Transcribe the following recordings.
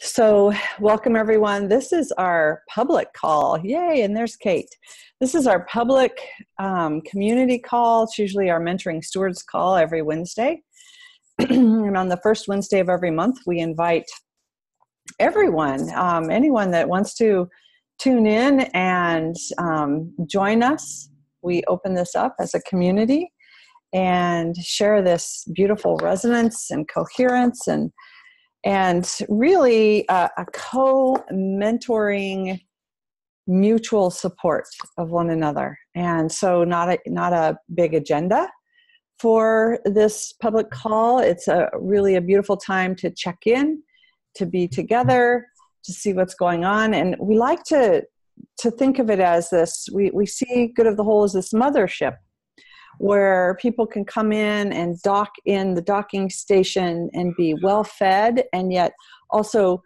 So, welcome everyone. This is our public call. Yay, and there's Kate. This is our public community call. It's usually our Mentoring Stewards call every Wednesday. And on the first Wednesday of every month, we invite everyone, anyone that wants to tune in and join us. We open this up as a community and share this beautiful resonance and coherence and really a co-mentoring mutual support of one another. And so not a big agenda for this public call. It's really a beautiful time to check in, to be together, to see what's going on. And we like to think of it as this, we see Good of the Whole as this mothership, where people can come in and dock in the docking station and be well fed, and yet also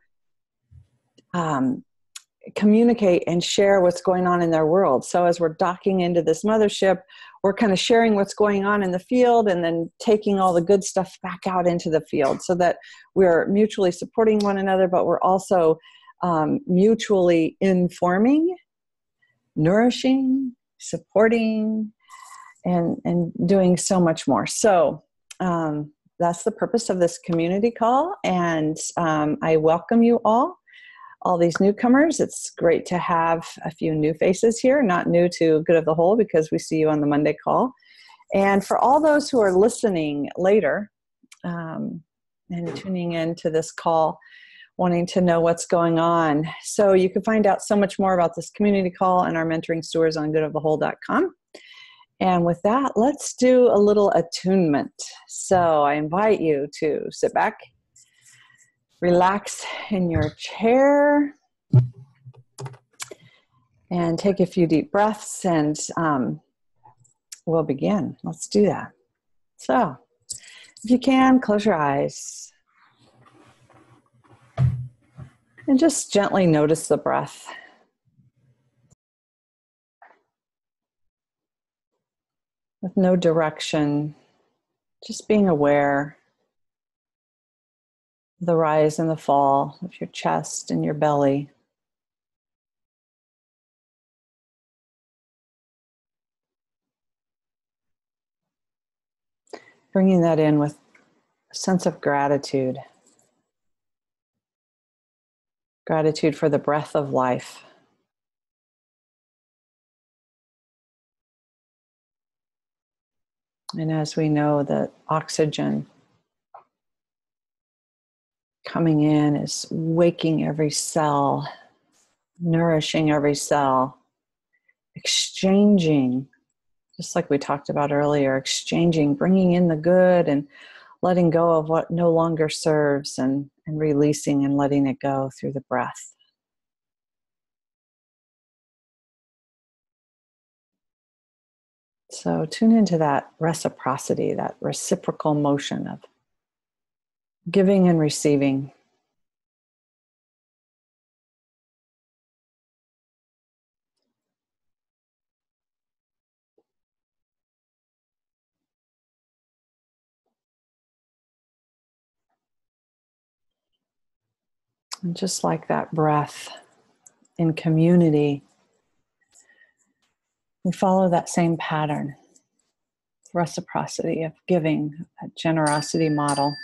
communicate and share what's going on in their world. So as we're docking into this mothership, we're kind of sharing what's going on in the field and then taking all the good stuff back out into the field so that we're mutually supporting one another, but we're also mutually informing, nourishing, supporting, and doing so much more. So that's the purpose of this community call. And I welcome you all these newcomers. It's great to have a few new faces here, not new to Good of the Whole because we see you on the Monday call. And for all those who are listening later and tuning in to this call, wanting to know what's going on. So you can find out so much more about this community call and our Mentoring Stewards on goodofthewhole.com. And with that, let's do a little attunement. So I invite you to sit back, relax in your chair, and take a few deep breaths, and we'll begin. Let's do that. So if you can, close your eyes and just gently notice the breath. With no direction, just being aware of the rise and the fall of your chest and your belly. Bringing that in with a sense of gratitude. Gratitude for the breath of life. And as we know that oxygen coming in is waking every cell, nourishing every cell, exchanging, just like we talked about earlier, exchanging, bringing in the good and letting go of what no longer serves and releasing and letting it go through the breath. So tune into that reciprocity, that reciprocal motion of giving and receiving. And just like that breath in community, we follow that same pattern, reciprocity of giving, a generosity model.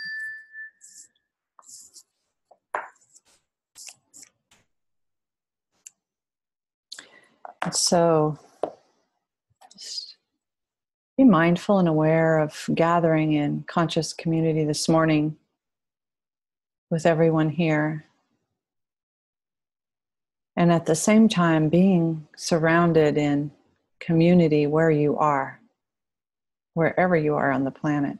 And so just be mindful and aware of gathering in conscious community this morning with everyone here. And at the same time, being surrounded in community where you are, wherever you are on the planet.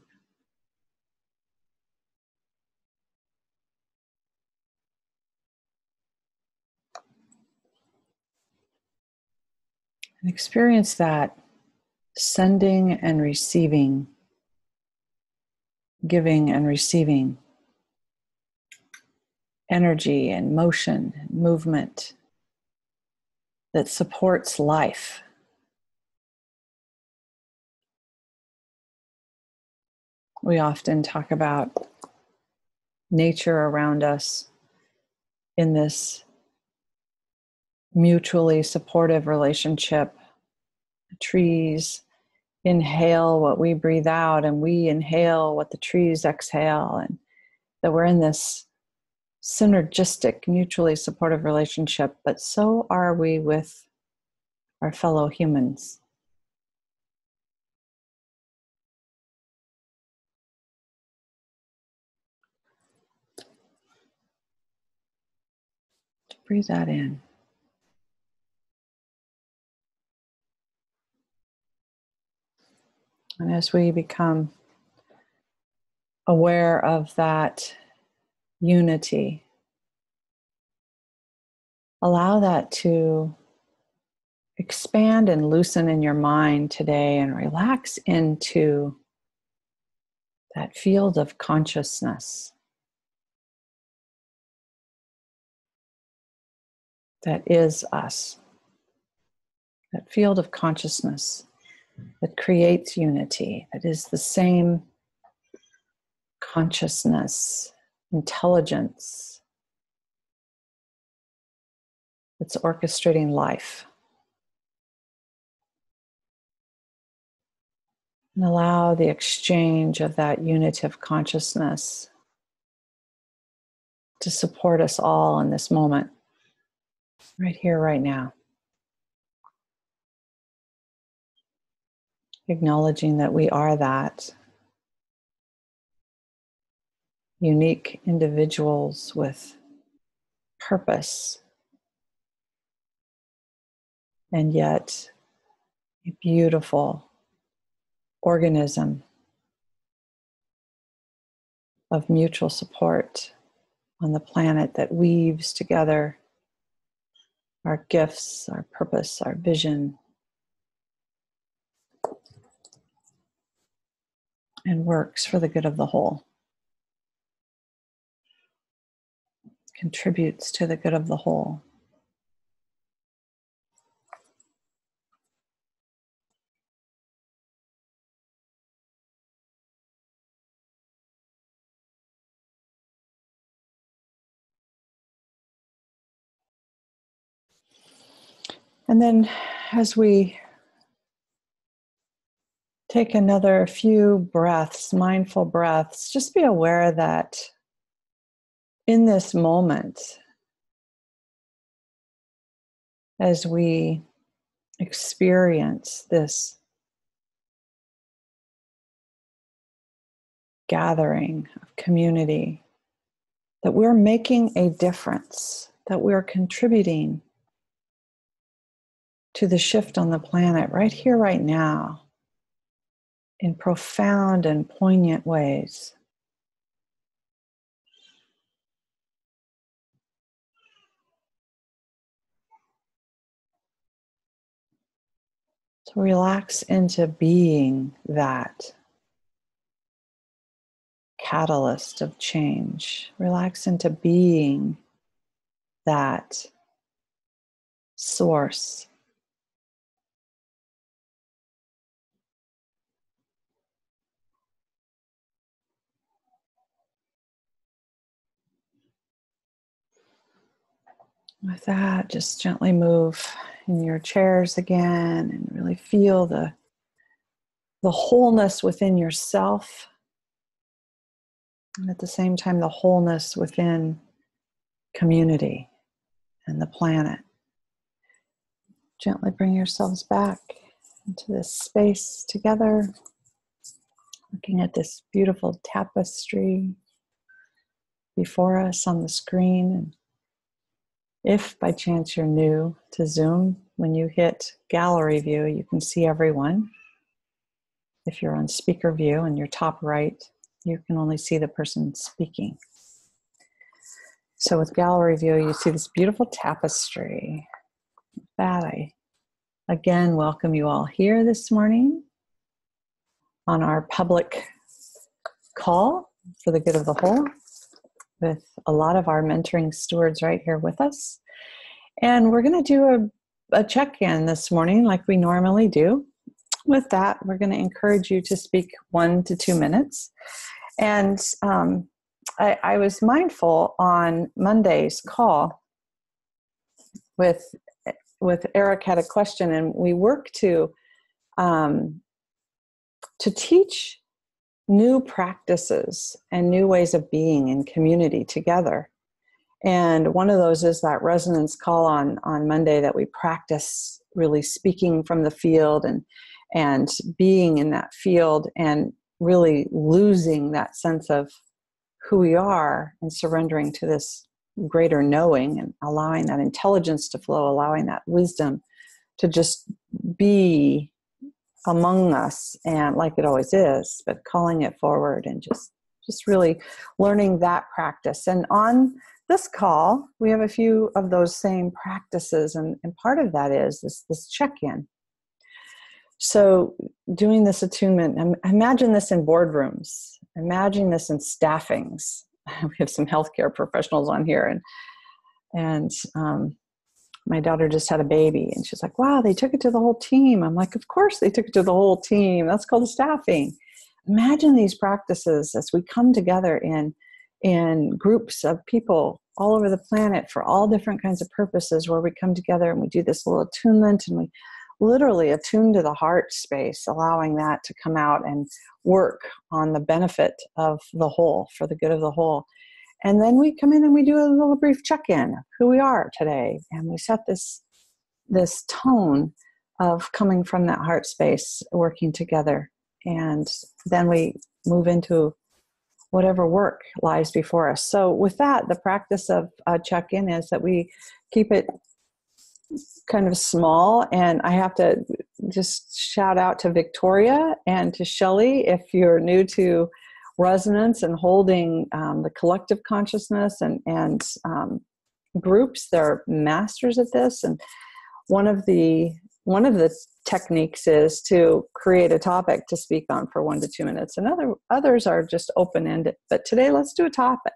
And experience that sending and receiving, giving and receiving, energy and motion and movement that supports life. We often talk about nature around us in this mutually supportive relationship. The trees inhale what we breathe out, and we inhale what the trees exhale, and that we're in this synergistic, mutually supportive relationship, but so are we with our fellow humans. Breathe that in. And as we become aware of that unity, allow that to expand and loosen in your mind today and relax into that field of consciousness that is us. That field of consciousness that creates unity, that is the same consciousness, intelligence that's orchestrating life. And allow the exchange of that unitive consciousness to support us all in this moment, right here, right now. Acknowledging that we are that unique individuals with purpose, and yet a beautiful organism of mutual support on the planet that weaves together our gifts, our purpose, our vision, and works for the good of the whole. Contributes to the good of the whole. And then as we take another few breaths, mindful breaths, just be aware that in this moment, as we experience this gathering of community, that we're making a difference, that we're contributing to the shift on the planet right here, right now, in profound and poignant ways. So relax into being that catalyst of change. Relax into being that source. With that, just gently move in your chairs again and really feel the wholeness within yourself, and at the same time the wholeness within community and the planet. Gently bring yourselves back into this space together, looking at this beautiful tapestry before us on the screen. And if by chance you're new to Zoom, when you hit gallery view, you can see everyone. If you're on speaker view in your top right, you can only see the person speaking. So with gallery view, you see this beautiful tapestry. With that, I again welcome you all here this morning on our public call for the good of the whole, with a lot of our mentoring stewards right here with us. And we're going to do a check-in this morning like we normally do. With that, we're going to encourage you to speak 1 to 2 minutes. And I was mindful on Monday's call with Eric had a question, and we work to teach new practices and new ways of being in community together. And one of those is that resonance call on Monday, that we practice really speaking from the field and being in that field and really losing that sense of who we are and surrendering to this greater knowing and allowing that intelligence to flow, allowing that wisdom to just be among us, and like it always is, but calling it forward and just really learning that practice. And on this call, we have a few of those same practices, and part of that is this check-in. So doing this attunement, imagine this in boardrooms, imagine this in staffings. We have some healthcare professionals on here, and my daughter just had a baby, and she's like, wow, they took it to the whole team. I'm like, of course they took it to the whole team. That's called staffing. Imagine these practices as we come together in groups of people all over the planet for all different kinds of purposes, where we come together and we do this little attunement, and we literally attune to the heart space, allowing that to come out and work on the benefit of the whole, for the good of the whole. And then we come in and we do a little brief check-in of who we are today. And we set this tone of coming from that heart space, working together. And then we move into whatever work lies before us. So with that, the practice of check-in is that we keep it kind of small. And I have to just shout out to Victoria and to Shelley, if you're new to resonance and holding the collective consciousness and groups. They're masters at this. And one of the techniques is to create a topic to speak on for 1 to 2 minutes, and others are just open-ended. But today, let's do a topic.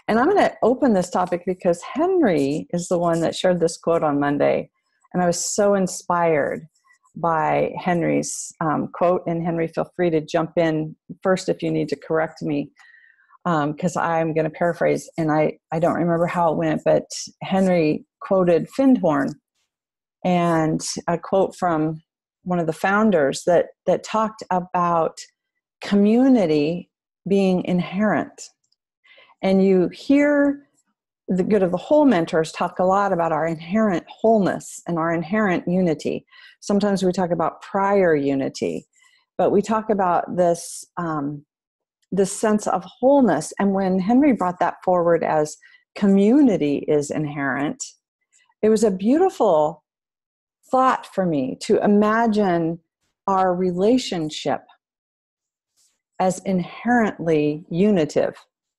And I'm going to open this topic because Henry is the one that shared this quote on Monday, and I was so inspired by Henry's quote. And Henry, feel free to jump in first if you need to correct me, because I'm going to paraphrase, and I don't remember how it went, but Henry quoted Findhorn, and a quote from one of the founders that talked about community being inherent. And you hear the good of the whole mentors talk a lot about our inherent wholeness and our inherent unity. Sometimes we talk about prior unity, but we talk about this sense of wholeness. And when Henry brought that forward as community is inherent, it was a beautiful thought for me to imagine our relationship as inherently unitive,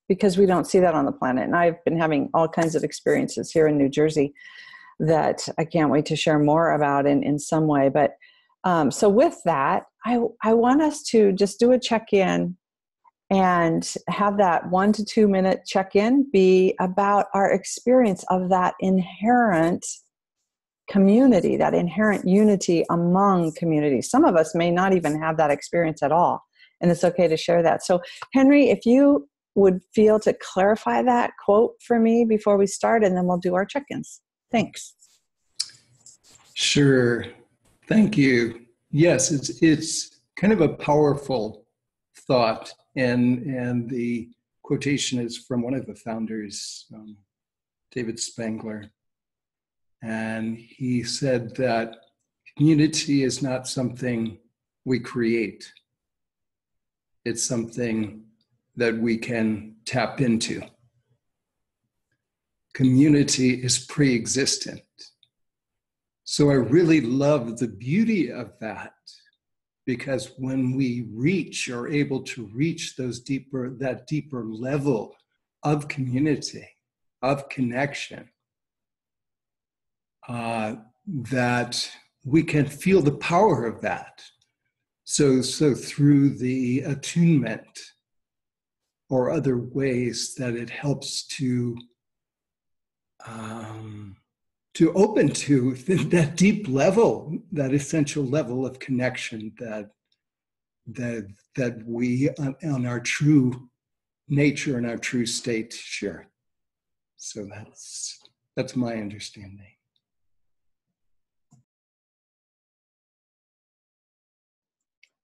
because we don't see that on the planet. And I've been having all kinds of experiences here in New Jersey that I can't wait to share more about in some way. But so with that, I want us to just do a check-in and have that 1 to 2 minute check-in be about our experience of that inherent community, that inherent unity among communities. Some of us may not even have that experience at all, and it's okay to share that. So Henry, if you would feel to clarify that quote for me before we start, and then we'll do our check-ins. Thanks. Sure. Thank you. Yes, it's kind of a powerful thought, and the quotation is from one of the founders, David Spangler. And he said that community is not something we create. It's something that we can tap into. Community is pre-existent. So I really love the beauty of that, because when we are able to reach that deeper level of community, of connection, that we can feel the power of that. So through the attunement or other ways that it helps to open to that deep level, that essential level of connection that we on our true nature and our true state share. So that's my understanding.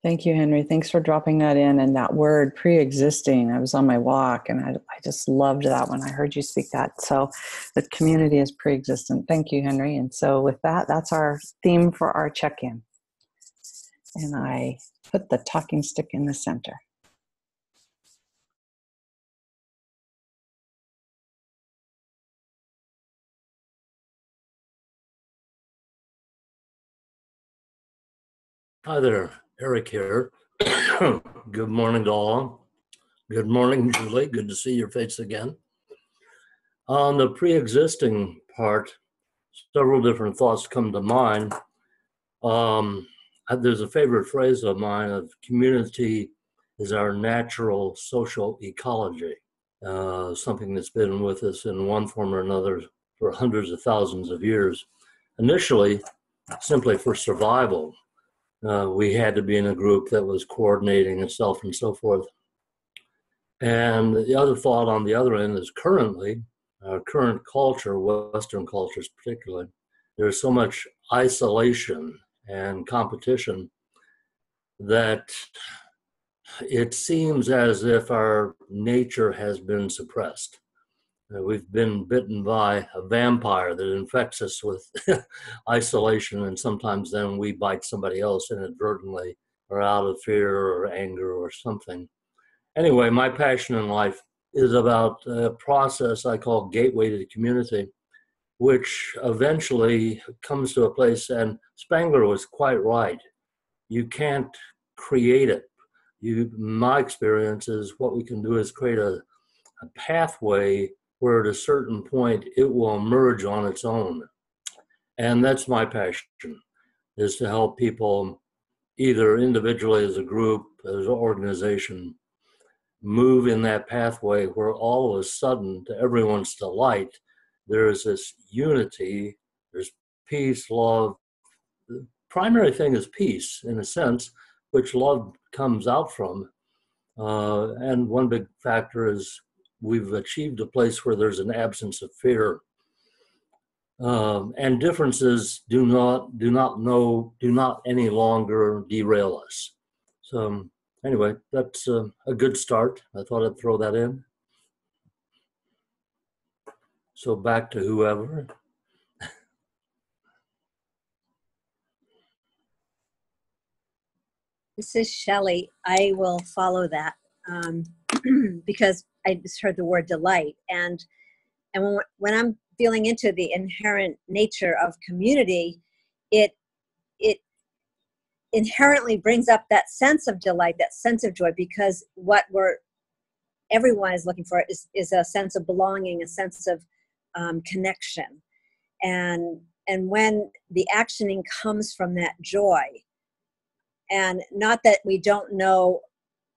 Thank you, Henry. Thanks for dropping that in. And that word pre-existing, I was on my walk and I just loved that when I heard you speak that. So the community is pre-existent. Thank you, Henry. And so with that, that's our theme for our check-in. And I put the talking stick in the center. Hi there, Eric here. Good morning to all. Good morning, Julie. Good to see your face again. On the pre-existing part, several different thoughts come to mind. There's a favorite phrase of mine of community is our natural social ecology, something that's been with us in one form or another for hundreds of thousands of years. Initially, simply for survival. We had to be in a group that was coordinating itself and so forth. And the other thought on the other end is currently, our current culture, Western cultures particularly, there's so much isolation and competition that it seems as if our nature has been suppressed. We've been bitten by a vampire that infects us with isolation, and sometimes then we bite somebody else inadvertently or out of fear or anger or something. Anyway, my passion in life is about a process I call Gateway to the Community, which eventually comes to a place, and Spangler was quite right. You can't create it. My experience is what we can do is create a pathway where at a certain point it will emerge on its own. And that's my passion, is to help people either individually as a group, as an organization, move in that pathway where all of a sudden, to everyone's delight, there is this unity, there's peace, love. The primary thing is peace, in a sense, which love comes out from. And one big factor is we've achieved a place where there's an absence of fear, and differences do not any longer derail us. So anyway, that's a good start. I thought I'd throw that in. So back to whoever. This is Shelley. I will follow that because I just heard the word delight, and when I'm feeling into the inherent nature of community, it inherently brings up that sense of delight, that sense of joy, because what everyone is looking for is a sense of belonging, a sense of connection, and when the actioning comes from that joy. And not that we don't know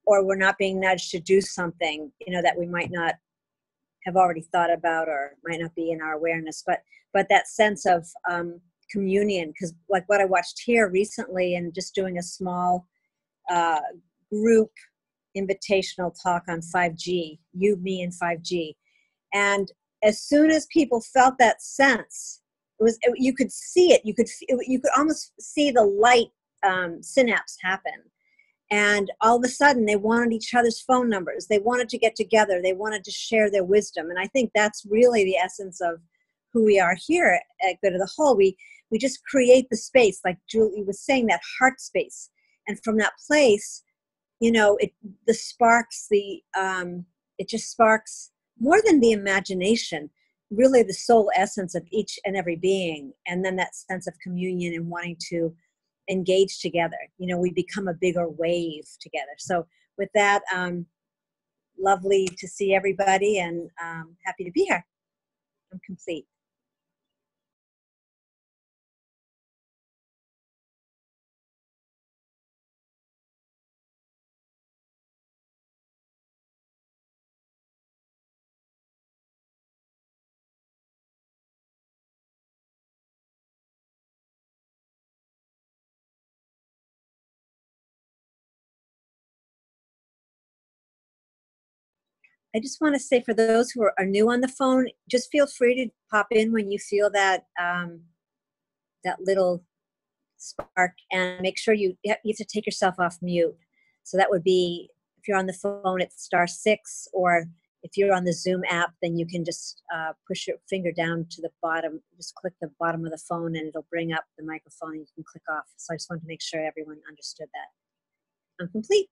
or we're not being nudged to do something, that we might not have already thought about or might not be in our awareness, but that sense of communion. Because like what I watched here recently and just doing a small group invitational talk on 5G, you, me, and 5G. And as soon as people felt that sense, you could see it. You could almost see the light synapse happen, and all of a sudden they wanted each other's phone numbers, they wanted to get together, they wanted to share their wisdom. And I think that's really the essence of who we are here at Good of the Whole. We just create the space, like Julie was saying, that heart space, and from that place, it just sparks more than the imagination, really the soul essence of each and every being, and then that sense of communion and wanting to engage together. We become a bigger wave together. So with that, lovely to see everybody, and happy to be here. I'm complete. I just want to say for those who are new on the phone, just feel free to pop in when you feel that that little spark, and make sure you have to take yourself off mute. So that would be, if you're on the phone, it's *6, or if you're on the Zoom app, then you can just push your finger down to the bottom, just click the bottom of the phone, and it'll bring up the microphone and you can click off. So I just wanted to make sure everyone understood that. I'm complete.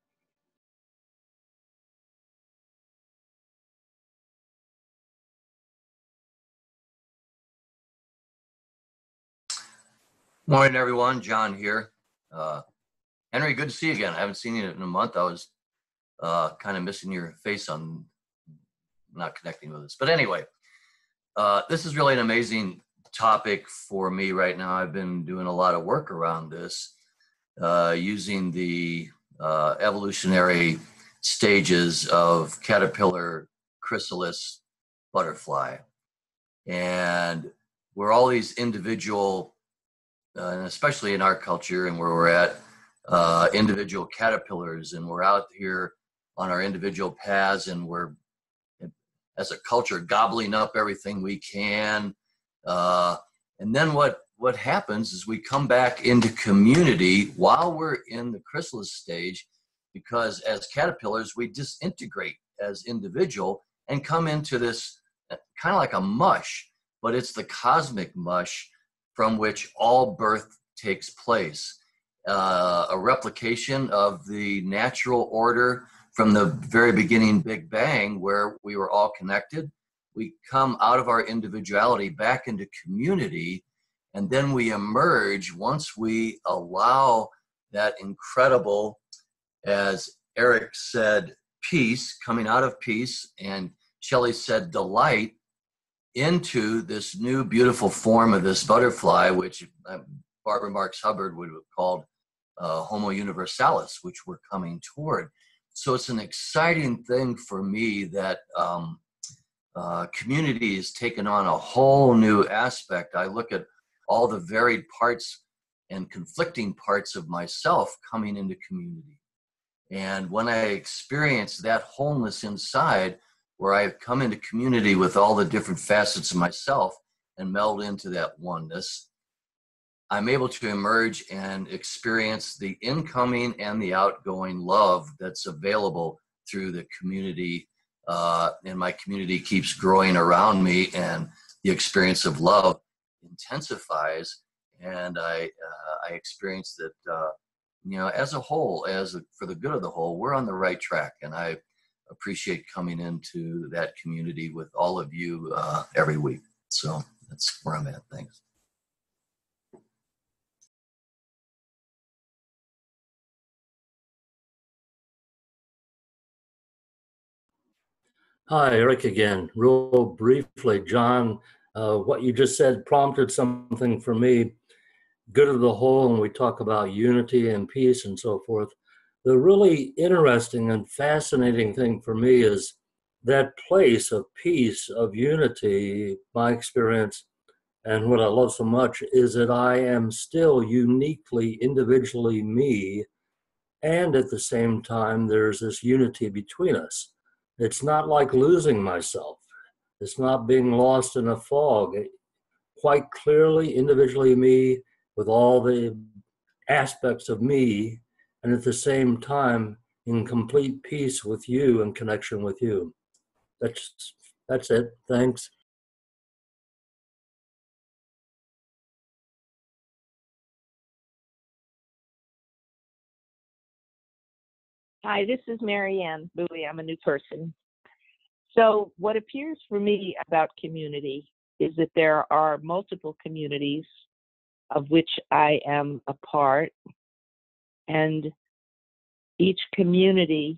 Morning, everyone. John here. Henry, good to see you again. I haven't seen you in a month. I was kind of missing your face on not connecting with us. But anyway, this is really an amazing topic for me right now. I've been doing a lot of work around this, using the evolutionary stages of caterpillar, chrysalis, butterfly. And we're all these individual, and especially in our culture and where we're at, individual caterpillars, and we're out here on our individual paths, and we're, as a culture, gobbling up everything we can. And then what happens is we come back into community while we're in the chrysalis stage, because as caterpillars, we disintegrate as individual and come into this kind of like a mush, but it's the cosmic mush from which all birth takes place. A replication of the natural order from the very beginning Big Bang, where we were all connected. We come out of our individuality back into community, and then we emerge once we allow that incredible, as Eric said, peace, coming out of peace, and Shelley said delight, into this new beautiful form of this butterfly, which Barbara Marx Hubbard would have called Homo universalis, which we're coming toward. So it's an exciting thing for me that community has taken on a whole new aspect. I look at all the varied parts and conflicting parts of myself coming into community. And when I experience that wholeness inside, where I've come into community with all the different facets of myself and meld into that oneness, I'm able to emerge and experience the incoming and the outgoing love that's available through the community. And my community keeps growing around me, and the experience of love intensifies. And I experience that, as a whole, for the good of the whole, we're on the right track. And I appreciate coming into that community with all of you every week. So that's where I'm at. Thanks. Hi, Eric again. Real briefly, John, what you just said prompted something for me. Good of the whole, and we talk about unity and peace and so forth. The really interesting and fascinating thing for me is that place of peace, of unity. My experience, and what I love so much, is that I am still uniquely, individually me, and at the same time, there's this unity between us. It's not like losing myself. It's not being lost in a fog. Quite clearly, individually me, with all the aspects of me, and at the same time in complete peace with you and connection with you. That's it. Thanks. Hi, this is Mary Ann Bowie. I'm a new person. So what appears for me about community is that there are multiple communities of which I am a part, and each community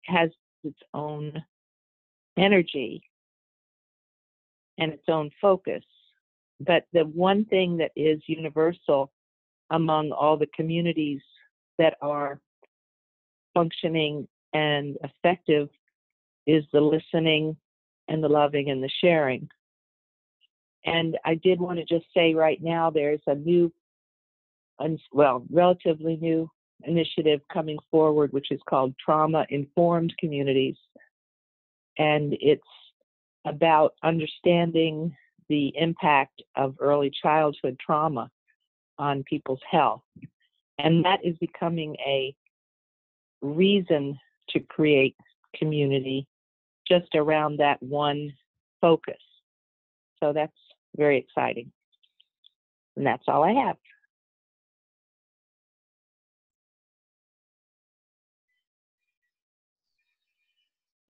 has its own energy and its own focus. But the one thing that is universal among all the communities that are functioning and effective is the listening and the loving and the sharing. And I did want to just say right now, there's a new, relatively new initiative coming forward, which is called Trauma-Informed Communities. and it's about understanding the impact of early childhood trauma on people's health. And that is becoming a reason to create community just around that one focus. So that's very exciting. And that's all I have.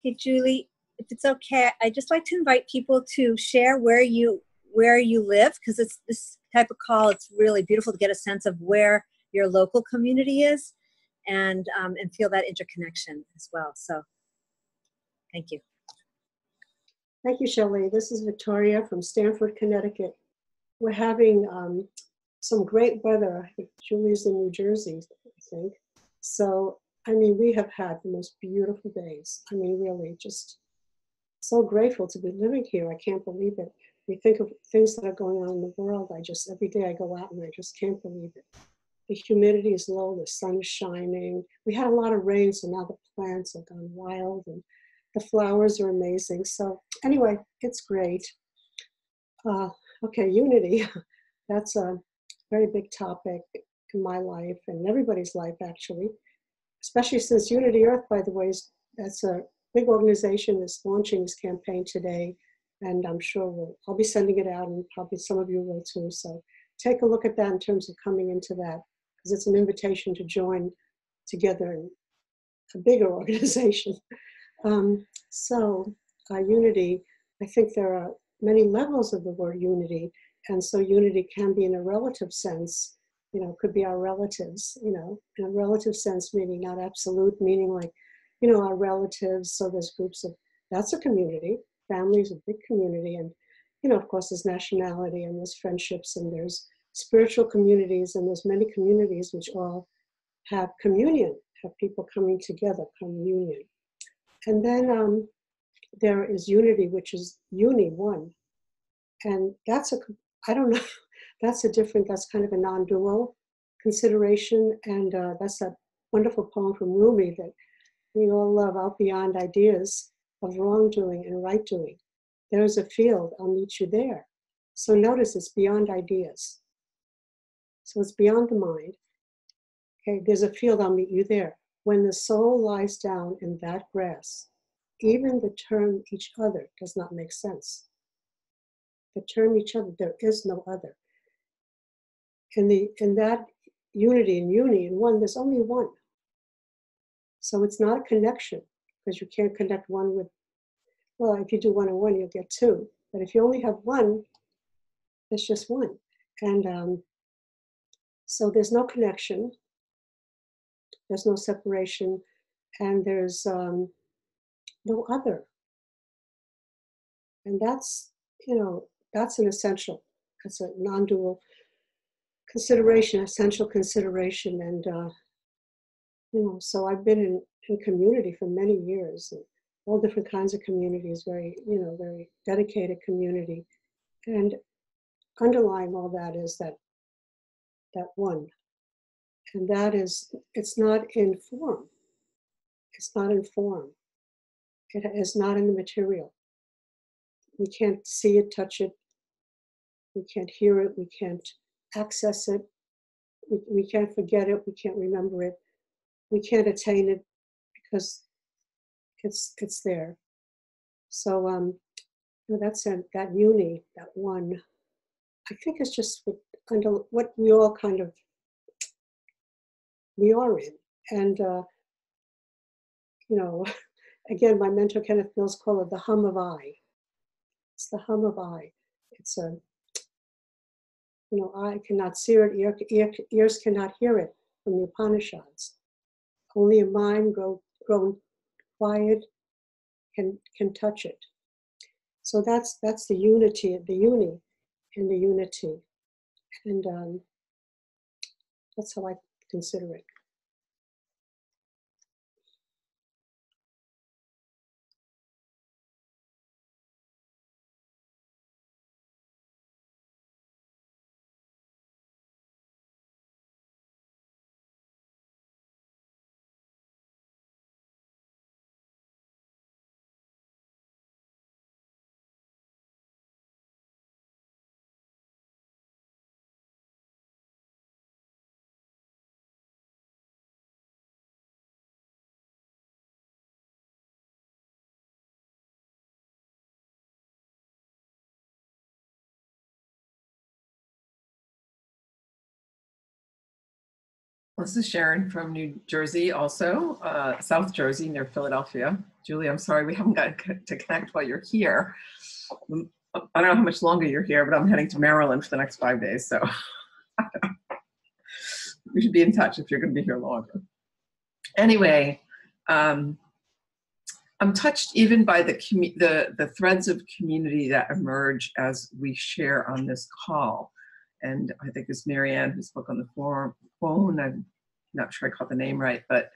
Hey, Julie, if it's okay, I'd just like to invite people to share where you live, because it's this type of call. It's really beautiful to get a sense of where your local community is, and feel that interconnection as well. So, thank you. Thank you, Shelley. This is Victoria from Stamford, Connecticut. We're having some great weather. I think Julie's in New Jersey, I think. So, I mean, we have had the most beautiful days. I mean, really, just so grateful to be living here. I can't believe it. We think of things that are going on in the world. Every day I go out and I just can't believe it. The humidity is low, the sun is shining. We had a lot of rain, so now the plants have gone wild and the flowers are amazing. So anyway, it's great. Okay, unity. That's a very big topic in my life and everybody's life, actually. Especially since Unity Earth, by the way, that's a big organization that's launching this campaign today. And I'm sure I'll be sending it out, and probably some of you will too. So take a look at that in terms of coming into that, because it's an invitation to join together in a bigger organization. Unity, I think there are many levels of the word unity. And so unity can be in a relative sense, could be our relatives, in a relative sense, meaning not absolute, meaning like, our relatives. So there's groups of, that's a community. Family is a big community. And, of course, there's nationality and there's friendships and there's spiritual communities and there's many communities which all have communion, have people coming together, communion. And then there is unity, which is one. And that's I don't know, that's kind of a non-dual consideration. And that's a wonderful poem from Rumi that we all love, out beyond ideas of wrongdoing and right doing. There is a field, I'll meet you there. So notice it's beyond ideas. So it's beyond the mind. Okay, there's a field, I'll meet you there. When the soul lies down in that grass, even the term each other does not make sense. The term each other, there is no other. In that unity in one, there's only one. So it's not a connection, because you can't connect one with, well, if you do one and one, you'll get two. But if you only have one, it's just one. And so there's no connection, there's no separation, and there's no other. And that's, that's an essential, that's a non-dual consideration, essential consideration. And, so I've been in community for many years, and all different kinds of communities, very dedicated community. And underlying all that is that one. And that is, it's not in form. It's not in form. It is not in the material. We can't see it, touch it. We can't hear it. We can't access it. We can't forget it. We can't remember it. We can't attain it because it's there. So that's that uni, that one, I think it's just what we all kind of, we are in. And, again, my mentor Kenneth Mills called it the hum of I. It's the hum of I. It's a, eye cannot see it, ears cannot hear it from the Upanishads. Only a mind grown quiet can touch it. So that's the unity, the uni in the unity. And that's how I consider it. This is Sharon from New Jersey, also South Jersey near Philadelphia. Julie, I'm sorry we haven't got to connect while you're here. I don't know how much longer you're here, but I'm heading to Maryland for the next 5 days, so we should be in touch if you're going to be here longer. Anyway, I'm touched even by the threads of community that emerge as we share on this call. And I think it's Marianne who spoke on the phone. I'm not sure I caught the name right, but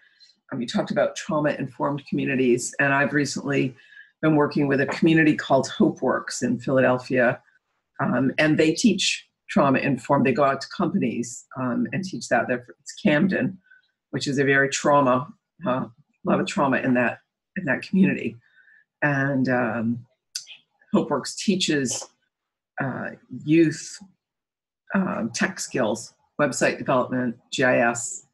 you talked about trauma-informed communities. And I've recently been working with a community called HopeWorks in Philadelphia. And they teach trauma-informed. They go out to companies and teach that. It's Camden, which is a very a lot of trauma in that community. And HopeWorks teaches youth tech skills, website development, GIS,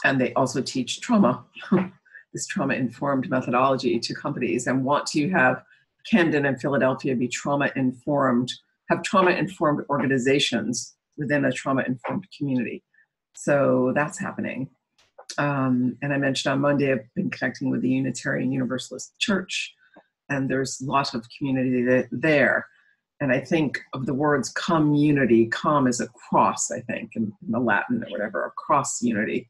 and they also teach trauma, this trauma-informed methodology to companies, and want to have Camden and Philadelphia be trauma-informed, have trauma-informed organizations within a trauma-informed community. So that's happening. And I mentioned on Monday, I've been connecting with the Unitarian Universalist Church, and there's lots of community there. And I think of the words community, com is a cross, I think, in the Latin or whatever, a cross unity.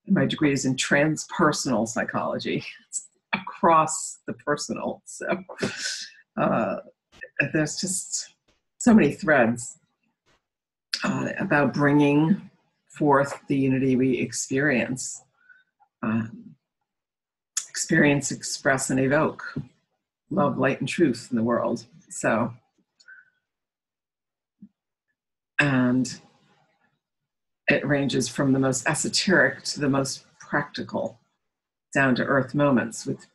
My degree is in transpersonal psychology. It's across the personal. So there's just so many threads about bringing forth the unity we experience. Experience, express, and evoke. Love, light, and truth in the world. So, and it ranges from the most esoteric to the most practical, down to earth moments with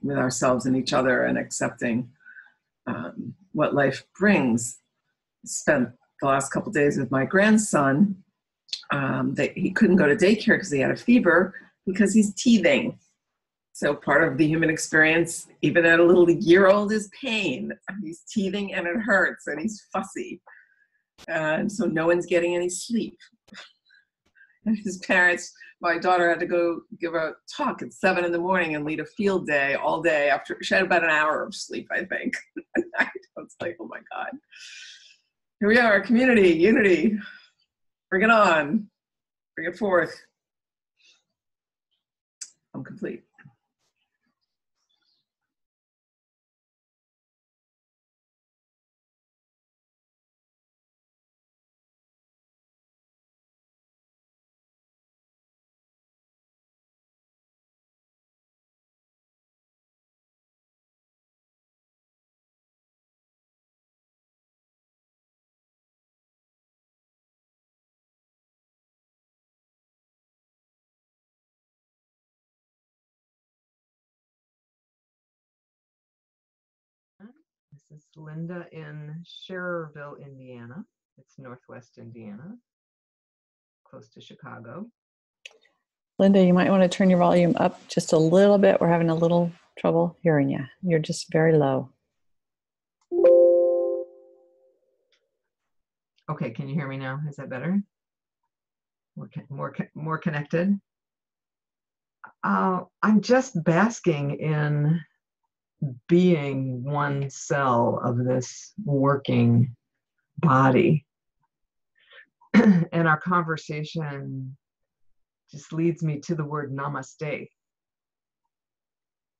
ourselves and each other, and accepting what life brings. Spent the last couple of days with my grandson. He couldn't go to daycare because he had a fever because he's teething. So part of the human experience, even at a little year-old, is pain. He's teething and it hurts and he's fussy. And so no one's getting any sleep. And his parents, my daughter had to go give a talk at 7 in the morning and lead a field day all day after she had about an hour of sleep, I think. I was like, oh my God. Here we are, community, unity. Bring it on. Bring it forth. I'm complete. This is Linda in Schererville, Indiana. It's Northwest Indiana, close to Chicago. Linda, you might want to turn your volume up just a little bit. We're having a little trouble hearing you. You're just very low. Okay, can you hear me now? Is that better? More connected? I'm just basking in being one cell of this working body. And our conversation just leads me to the word namaste.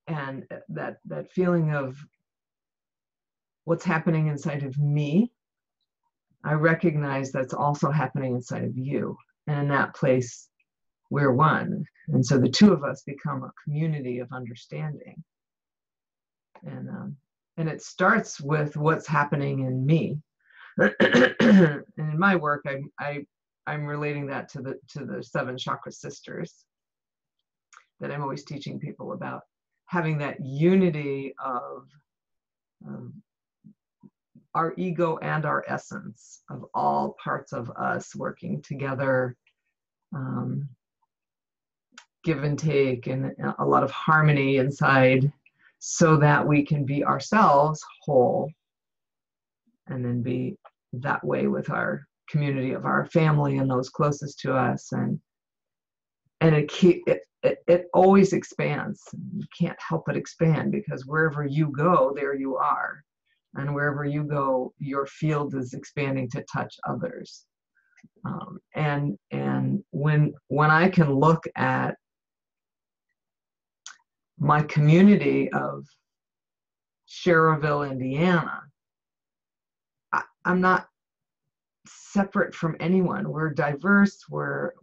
And that feeling of what's happening inside of me, I recognize that's also happening inside of you. And in that place, we're one. And so the two of us become a community of understanding. And it starts with what's happening in me. And in my work, I'm relating that to the 7 chakra sisters that I'm always teaching people about, having that unity of our ego and our essence, of all parts of us working together, give and take, and a lot of harmony inside, so that we can be ourselves whole, and then be that way with our community of our family and those closest to us, and it always expands. You can't help but expand, because wherever you go, there you are, and wherever you go, your field is expanding to touch others. And when I can look at my community of Schererville, Indiana, I'm not separate from anyone. We're diverse. We're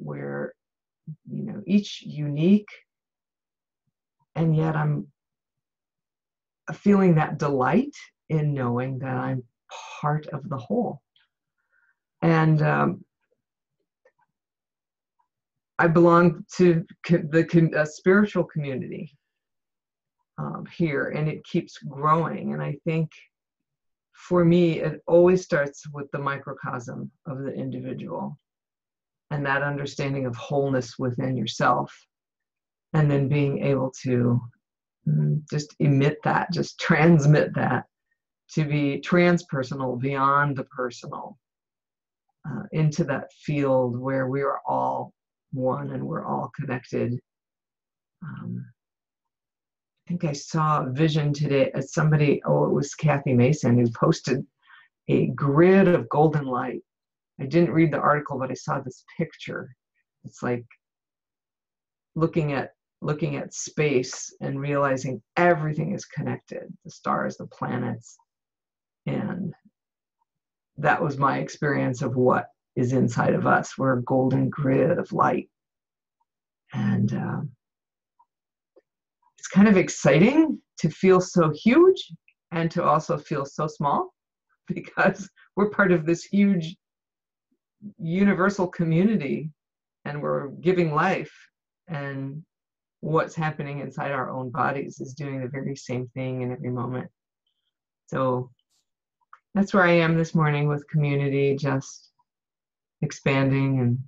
each unique, and yet I'm feeling that delight in knowing that I'm part of the whole. And I belong to the spiritual community here, and it keeps growing. And I think for me, it always starts with the microcosm of the individual and that understanding of wholeness within yourself, and then being able to just emit that, just transmit that, to be transpersonal, beyond the personal, into that field where we are all one and we're all connected. I think I saw a vision today as somebody, it was Kathy Mason, who posted a grid of golden light. I didn't read the article, but I saw this picture. It's like looking at space and realizing everything is connected, the stars, the planets. And that was my experience of what is inside of us. We're a golden grid of light. And it's kind of exciting to feel so huge and to also feel so small, because we're part of this huge universal community, and we're giving life, and what's happening inside our own bodies is doing the very same thing in every moment. So that's where I am this morning with community, just expanding and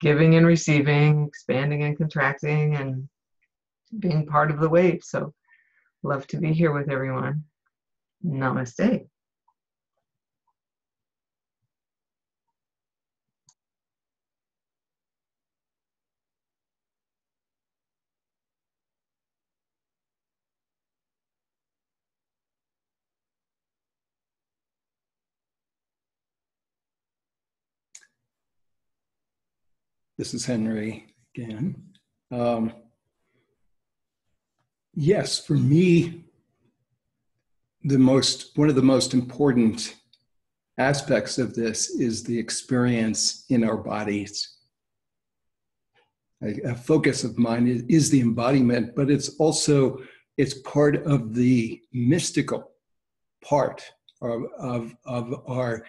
giving and receiving, expanding and contracting, and being part of the wave. So love to be here with everyone. Namaste. This is Henry again. Yes, for me, one of the most important aspects of this is the experience in our bodies. A focus of mine is the embodiment, but it's part of the mystical part of our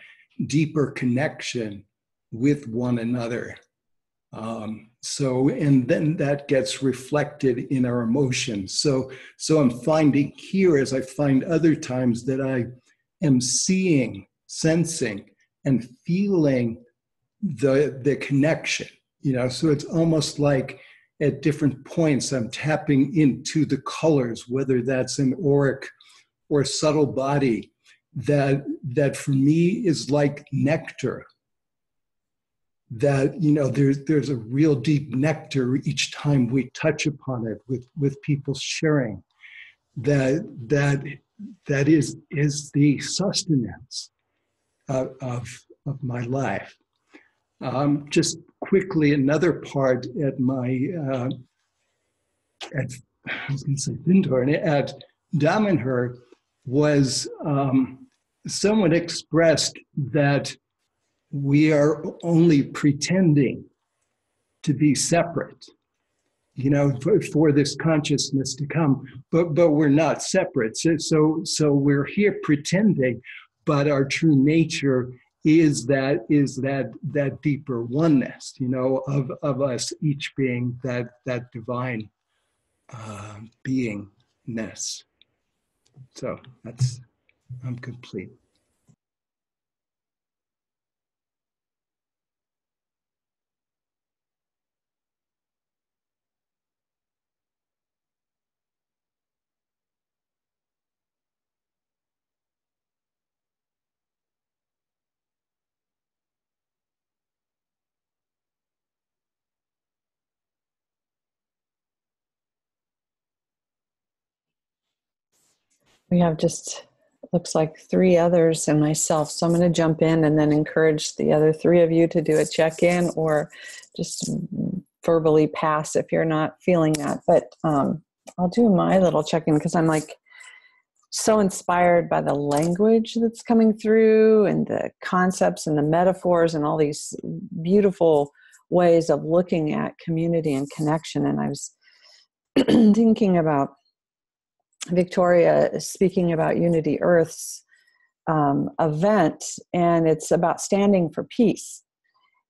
deeper connection with one another. And then that gets reflected in our emotions. So I'm finding here, as I find other times, that I am seeing, sensing, and feeling the connection. So it's almost like at different points I'm tapping into the colors, whether that's an auric or subtle body, that for me is like nectar. That there's a real deep nectar each time we touch upon it with people sharing. That is the sustenance of my life. Just quickly, another part at Damanhur was someone expressed that we are only pretending to be separate, for this consciousness to come, but we're not separate. So we're here pretending, but our true nature is that deeper oneness, of us each being that divine beingness. So I'm complete. We have just, looks like 3 others and myself. So I'm going to jump in and then encourage the other 3 of you to do a check-in or just verbally pass if you're not feeling that. But I'll do my little check-in because I'm like so inspired by the language that's coming through and the concepts and the metaphors and all these beautiful ways of looking at community and connection. And I was thinking about Victoria speaking about Unity Earth's event, and it's about standing for peace.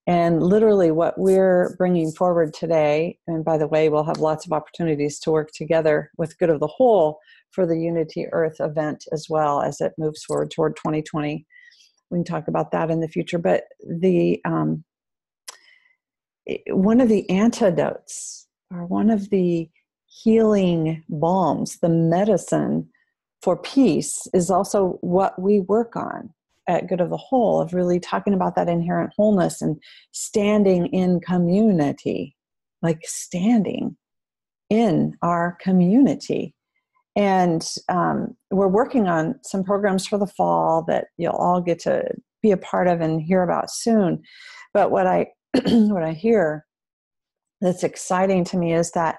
And literally what we're bringing forward today, and by the way, we'll have lots of opportunities to work together with Good of the Whole for the Unity Earth event as well as it moves forward toward 2020. We can talk about that in the future. But the one of the antidotes, or one of the healing balms, the medicine for peace, is also what we work on at Good of the Whole, of really talking about that inherent wholeness and standing in community, like standing in our community. And we're working on some programs for the fall that you'll all get to be a part of and hear about soon. But what I what I hear that's exciting to me is that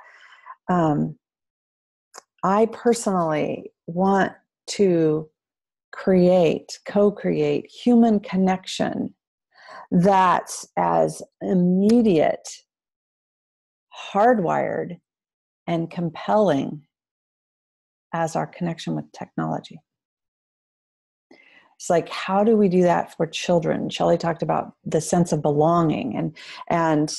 I personally want to co-create human connection that's as immediate, hardwired, and compelling as our connection with technology. It's like, how do we do that for children? Shelley talked about the sense of belonging, and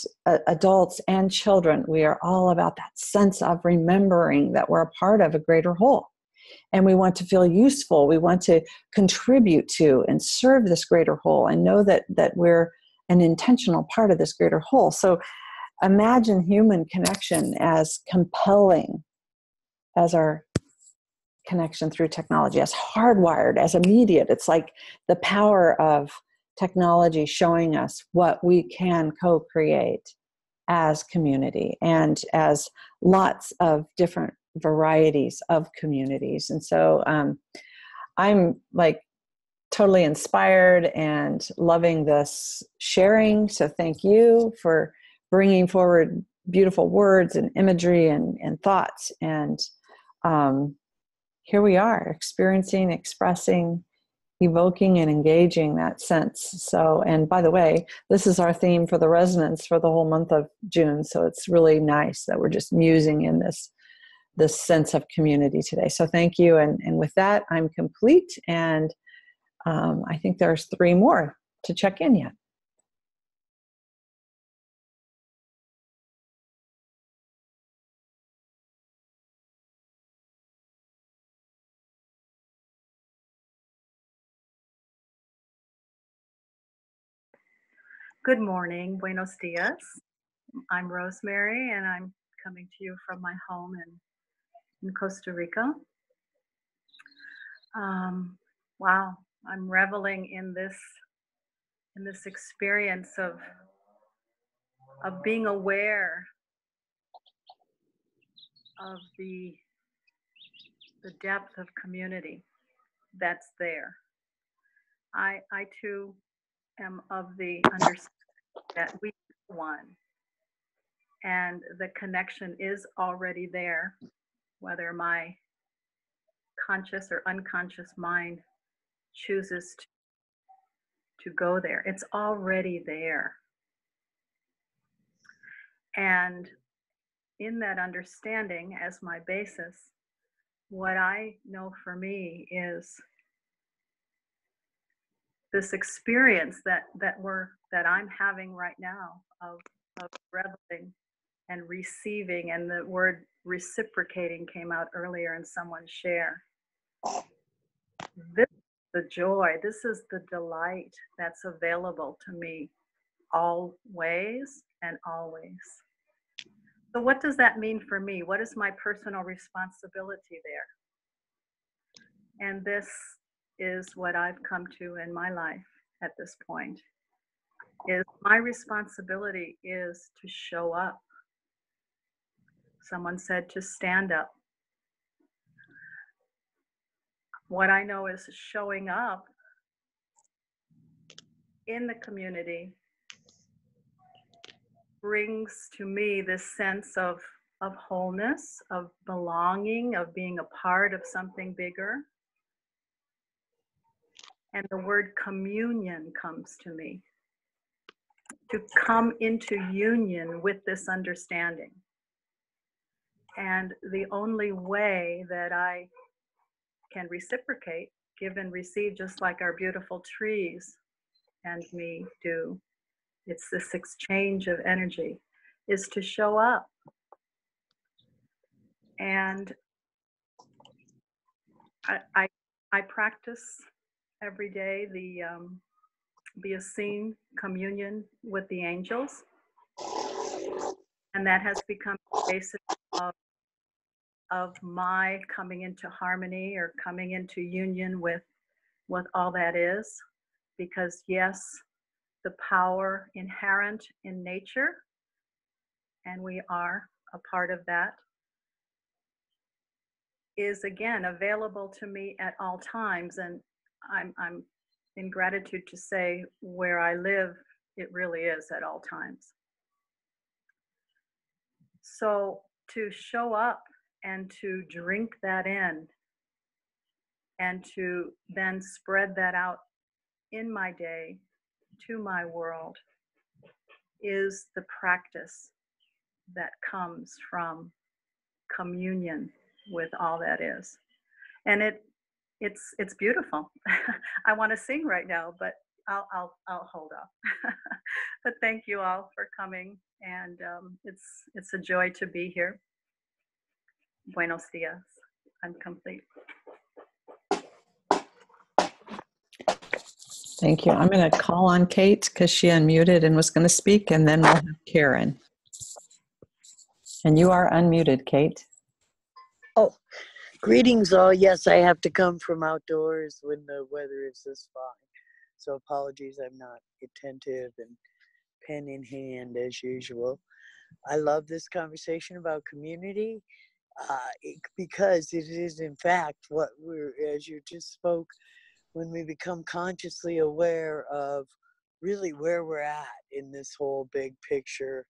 adults and children, we are all about that sense of remembering that we're a part of a greater whole. And we want to feel useful. We want to contribute to and serve this greater whole and know that we're an intentional part of this greater whole. So imagine human connection as compelling as our connection through technology, as hardwired, as immediate. It's like the power of technology showing us what we can co-create as community and as lots of different varieties of communities. And so I'm like totally inspired and loving this sharing. So thank you for bringing forward beautiful words and imagery and thoughts. And here we are, experiencing, expressing, evoking, and engaging that sense. So, and by the way, this is our theme for the resonance for the whole month of June. So it's really nice that we're just musing in this sense of community today. So thank you. And with that, I'm complete. And I think there's 3 more to check in yet. Good morning, buenos dias. I'm Rosemary, and I'm coming to you from my home in Costa Rica. Wow, I'm reveling in this experience of being aware of the depth of community that's there. I too am of the understanding that we are one, and the connection is already there, whether my conscious or unconscious mind chooses to go there. It's already there. And in that understanding as my basis, what I know for me is this experience that I'm having right now of reveling and receiving, and the word reciprocating came out earlier in someone's share. This is the joy, this is the delight that's available to me always and always. So what does that mean for me? What is my personal responsibility there? And this is what I've come to in my life at this point, is my responsibility is to show up. Someone said to stand up. what I know is showing up in the community brings to me this sense of wholeness, of belonging, of being a part of something bigger. And the word communion comes to me, to come into union with this understanding. And the only way that I can reciprocate, give and receive, just like our beautiful trees and me do, it's this exchange of energy, is to show up. And I practice every day the Beothseen communion with the angels, and that has become the basis of my coming into harmony or coming into union with all that is. Because yes, the power inherent in nature, and we are a part of that, is again available to me at all times. And I'm in gratitude to say where I live, it really is at all times. So to show up and to drink that in and to then spread that out in my day to my world is the practice that comes from communion with all that is. And it's beautiful. I want to sing right now, but I'll hold off. But thank you all for coming, and it's a joy to be here. Buenos dias. I'm complete. Thank you. I'm going to call on Kate because she unmuted and was going to speak, and then we'll have Karen. And you are unmuted, Kate. Oh, greetings all. Yes, I have to come from outdoors when the weather is this fine. So apologies, I'm not attentive and pen in hand as usual. I love this conversation about community because it is in fact what we're, as you just spoke, when we become consciously aware of really where we're at in this whole big picture.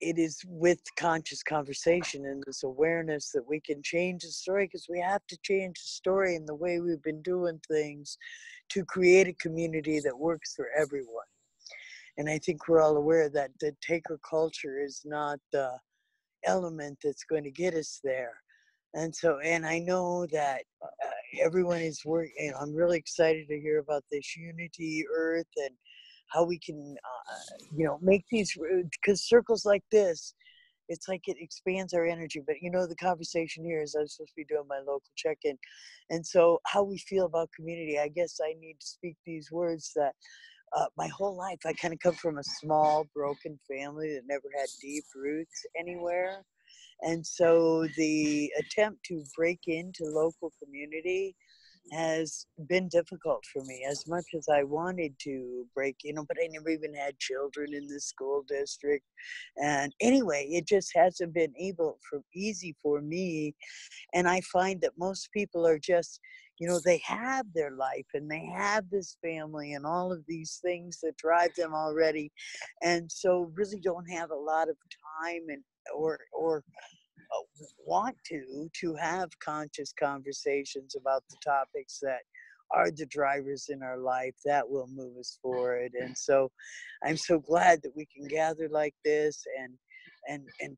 It is with conscious conversation and this awareness that we can change the story, because we have to change the story and the way we've been doing things to create a community that works for everyone. And I think we're all aware that the taker culture is not the element that's going to get us there. And so, and I know that everyone is working. I'm really excited to hear about this Unity Earth and how we can, make these, because circles like this, it's like it expands our energy. But the conversation here is I'm supposed to be doing my local check-in. And so how we feel about community, I guess I need to speak these words that my whole life, I kind of come from a small, broken family that never had deep roots anywhere. And so the attempt to break into local community has been difficult for me, as much as I wanted to break, but I never even had children in the school district. And anyway, it just hasn't been easy for me. And I find that most people are just, they have their life and they have this family and all of these things that drive them already. And so really don't have a lot of time and or want to have conscious conversations about the topics that are the drivers in our life that will move us forward. And so I'm so glad that we can gather like this and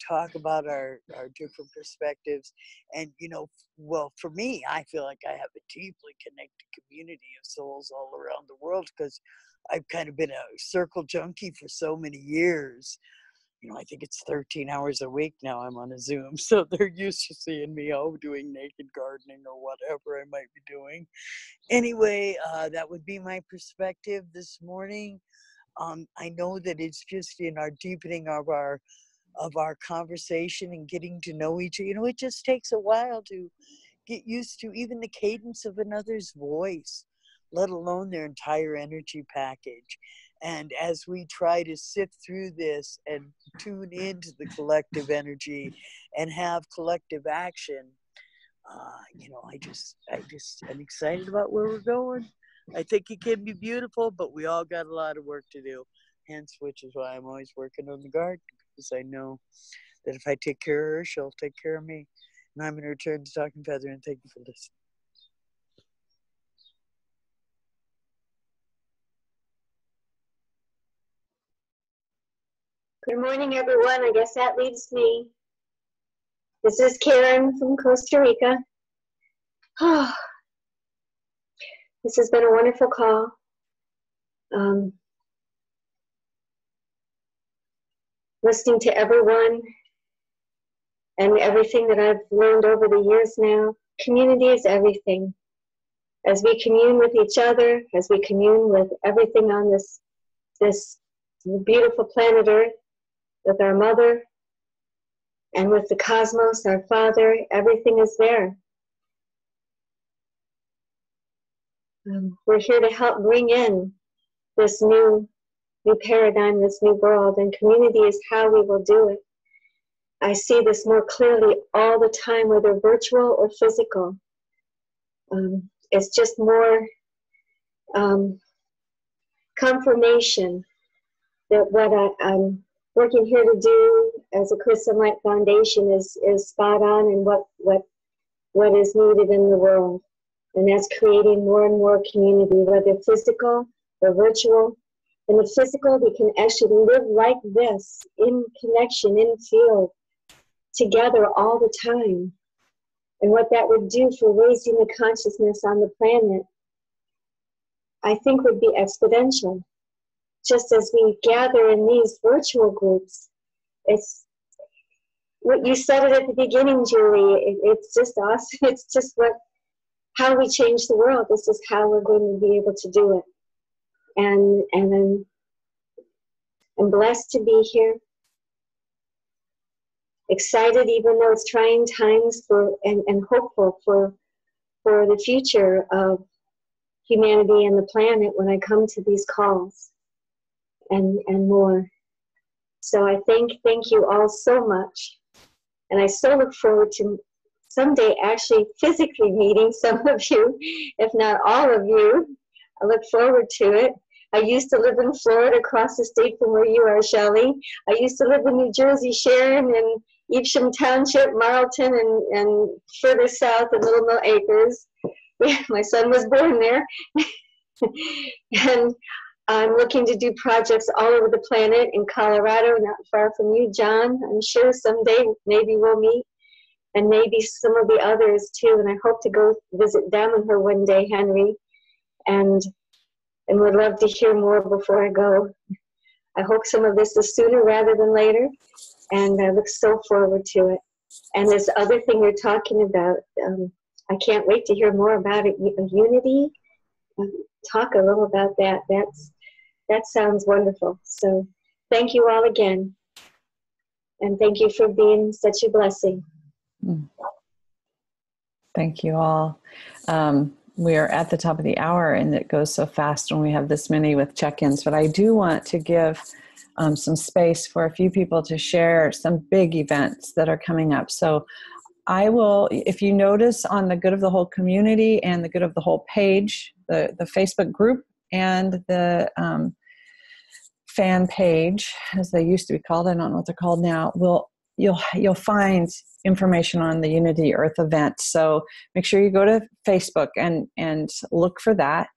talk about our different perspectives. And well, for me, I feel like I have a deeply connected community of souls all around the world, because I've kind of been a circle junkie for so many years. I think it's 13 hours a week now I'm on a Zoom. So they're used to seeing me doing naked gardening or whatever I might be doing. Anyway, that would be my perspective this morning. I know that it's just in our deepening of our conversation and getting to know each other. It just takes a while to get used to even the cadence of another's voice, let alone their entire energy package. And as we try to sift through this and tune into the collective energy and have collective action, you know, I'm excited about where we're going. I think it can be beautiful, but we all got a lot of work to do. Hence, which is why I'm always working on the garden, because I know that if I take care of her, she'll take care of me. And I'm going to return to Talking Feather, and thank you for listening. Good morning, everyone. I guess that leaves me. This is Karen from Costa Rica. Oh, this has been a wonderful call. Listening to everyone and everything that I've learned over the years now. Community is everything. As we commune with each other, as we commune with everything on this beautiful planet Earth, with our mother, and with the cosmos, our Father, everything is there. We're here to help bring in this new paradigm, this new world, and community is how we will do it. I see this more clearly all the time, whether virtual or physical. It's just more confirmation that what I'm working here to do as a Crystal Light Foundation is spot on, and what is needed in the world. And that's creating more and more community, whether physical or virtual. In the physical, we can actually live like this, in connection, in field, together all the time. And what that would do for raising the consciousness on the planet, I think would be exponential. Just as we gather in these virtual groups, it's what you said it at the beginning, Julie. It's just awesome. It's just how we change the world. This is how we're going to be able to do it. And I'm blessed to be here. Excited, even though it's trying times, and hopeful for the future of humanity and the planet when I come to these calls and more. So I thank you all so much. And I so look forward to someday actually physically meeting some of you, if not all of you. I look forward to it. I used to live in Florida, across the state from where you are, Shelley. I used to live in New Jersey, Sharon, and Evesham Township, Marlton, and further south in Little Mill Acres. My son was born there. And I'm looking to do projects all over the planet, in Colorado, not far from you, John. I'm sure someday maybe we'll meet, and maybe some of the others too. And I hope to go visit Damanhur one day, Henry, and would love to hear more before I go. I hope some of this is sooner rather than later, and I look so forward to it. And this other thing you're talking about, I can't wait to hear more about it. Unity, talk a little about that. That sounds wonderful. So thank you all again. And thank you for being such a blessing. Thank you all. We are at the top of the hour, and it goes so fast when we have this many with check-ins. But I do want to give some space for a few people to share some big events that are coming up. So I will, if you notice on the Good of the Whole community and the Good of the Whole page, the Facebook group and the fan page, as they used to be called, I don't know what they're called now, you'll find information on the Unity Earth event. So make sure you go to Facebook and look for that.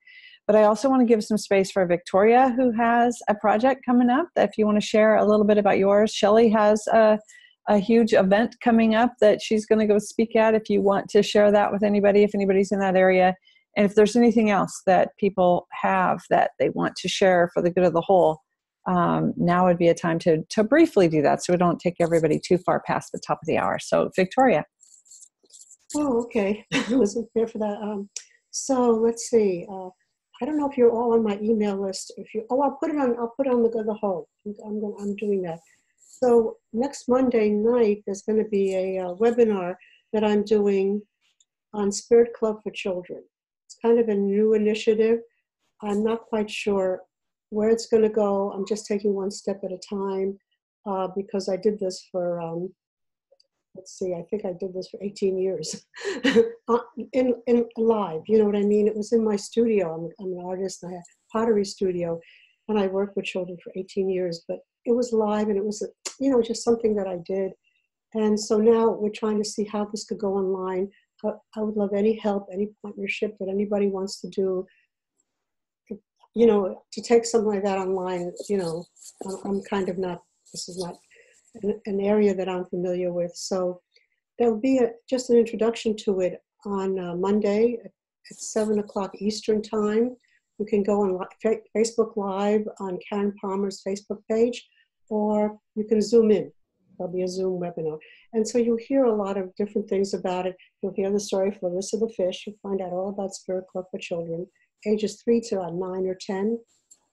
But I also want to give some space for Victoria, who has a project coming up. If you want to share a little bit about yours. Shelley has a huge event coming up that she's going to go speak at. If you want to share that with anybody, if anybody's in that area, and if there's anything else that people have that they want to share for the good of the whole, now would be a time to briefly do that, so we don't take everybody too far past the top of the hour. So Victoria. Oh, okay. I wasn't prepared for that. So let's see. I don't know if you're all on my email list. I'll put it on the Good of the Whole. I'm doing that. So next Monday night, there's going to be a webinar that I'm doing on Spirit Club for Children. It's kind of a new initiative. I'm not quite sure where it's going to go. I'm just taking one step at a time because I did this for let's see, I think I did this for 18 years in live, you know what I mean? It was in my studio. I'm an artist, and I had a pottery studio, and I worked with children for 18 years, but it was live, and it was, you know, just something that I did. And so now we're trying to see how this could go online. I would love any help, any partnership that anybody wants to do, you know, to take something like that online. You know, I'm kind of not, this is not an area that I'm familiar with. So there'll be just an introduction to it on Monday at 7 o'clock Eastern time. You can go on Facebook Live on Karen Palmer's Facebook page, or you can Zoom in. There'll be a Zoom webinar. And so you'll hear a lot of different things about it. You'll hear the story of Larissa the Fish. You'll find out all about Spirit Club for Children, ages 3 to 9 or 10.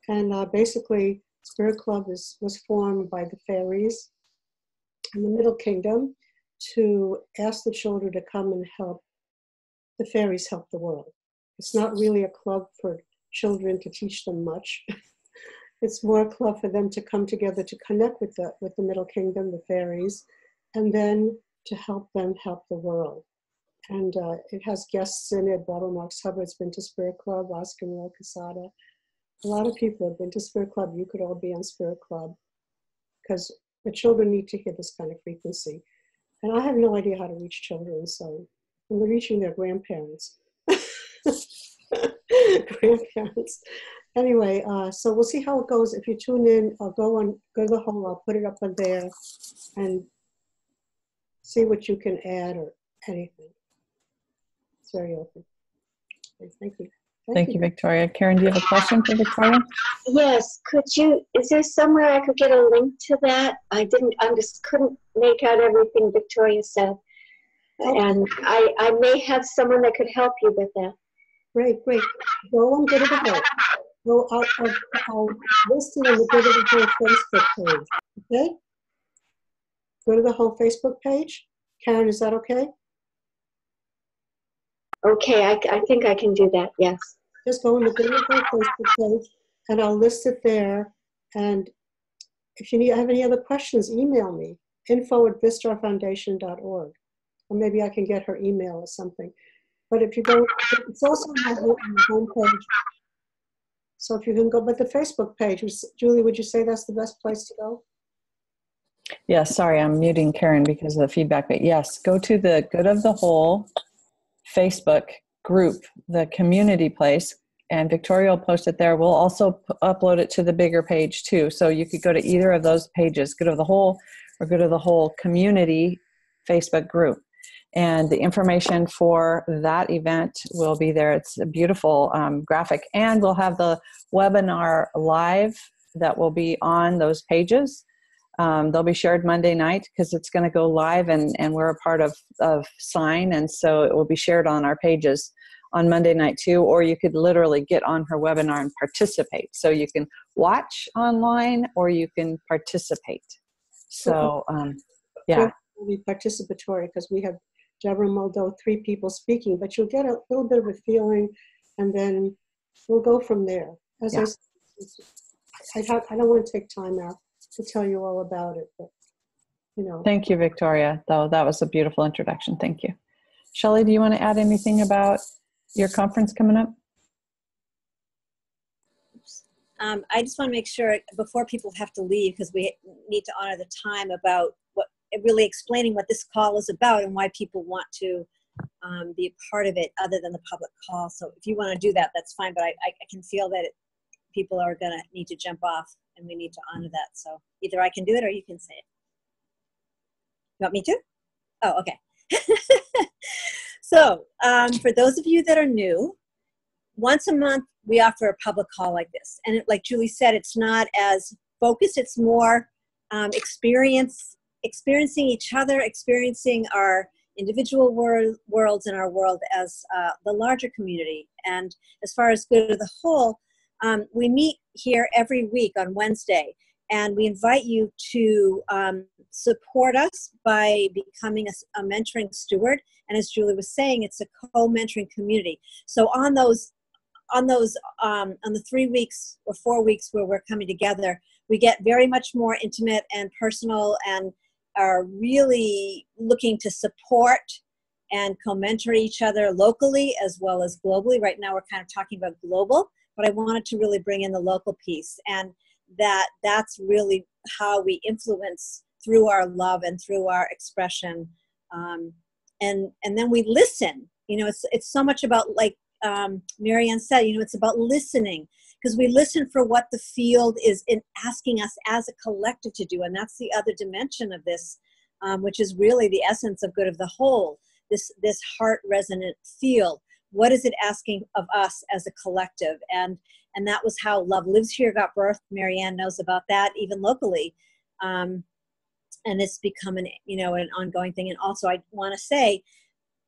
And basically, Spirit Club was formed by the fairies in the Middle Kingdom to ask the children to come and help the fairies help the world. It's not really a club for children to teach them much. It's more a club for them to come together to connect with the Middle Kingdom, the fairies, and then to help them help the world. And it has guests in it. Barbara Marx Hubbard's been to Spirit Club, Oscar Maria Quesada. A lot of people have been to Spirit Club. You could all be on Spirit Club, because the children need to hear this kind of frequency. And I have no idea how to reach children, so I'm reaching their grandparents. Grandparents. Anyway, so we'll see how it goes. If you tune in, I'll go to the home, I'll put it up on there and see what you can add or anything. It's very open. Okay, thank you. Thank you, Victoria. Karen, do you have a question for Victoria? Yes, is there somewhere I could get a link to that? I just couldn't make out everything Victoria said. Okay. And I may have someone that could help you with that. Great. Go on Good of the Whole. I'll list it on the Good of the Whole Facebook page. Okay? Go to the whole Facebook page. Karen, is that okay? Okay, I think I can do that, yes. Just go on the Good of the Whole Facebook page, and I'll list it there. And if you have any other questions, email me, info@vistarfoundation.org. Or maybe I can get her email or something. But if you go, it's also on the homepage. So if you can go, but the Facebook page, Julie, would you say that's the best place to go? Yes, sorry, I'm muting Karen because of the feedback. But yes, go to the Good of the Whole Facebook group, the community place, and Victoria will post it there. We'll also upload it to the bigger page too. So you could go to either of those pages, Good of the Whole or Good of the Whole community Facebook group. And the information for that event will be there. It's a beautiful graphic. And we'll have the webinar live that will be on those pages. They'll be shared Monday night because it's going to go live, and we're a part of Sign. And so it will be shared on our pages on Monday night too, or you could literally get on her webinar and participate. So you can watch online or you can participate. So, yeah. We'll be participatory because we have Deborah Moldo, 3 people speaking, but you'll get a little bit of a feeling, and then we'll go from there. As I said, I don't want to take time out to tell you all about it, but you know. Thank you, Victoria, though. That was a beautiful introduction. Thank you. Shelley, do you want to add anything about your conference coming up? I just want to make sure before people have to leave, because we need to honor the time, about really explaining what this call is about and why people want to be a part of it other than the public call. So if you want to do that, that's fine, but I can feel that people are going to need to jump off and we need to honor that. So either I can do it or you can say it. You want me to? Oh, okay. So for those of you that are new, once a month we offer a public call like this. And like Julie said, it's not as focused, it's more experiencing each other, experiencing our individual worlds and our world as the larger community. And as far as Good of the Whole, we meet here every week on Wednesday, and we invite you to support us by becoming a mentoring steward. And as Julie was saying, it's a co-mentoring community. So on the 3 weeks or 4 weeks where we're coming together, we get very much more intimate and personal and are really looking to support and co-mentor each other locally as well as globally. Right now we're kind of talking about global, but I wanted to really bring in the local piece, and that's really how we influence through our love and through our expression. And then we listen. It's so much about, like Marianne said, it's about listening, because we listen for what the field is asking us as a collective to do. And that's the other dimension of this, which is really the essence of Good of the Whole, this heart resonant field. What is it asking of us as a collective? And that was how Love Lives Here got birthed. Marianne knows about that, even locally. And it's become an ongoing thing. And also I want to say,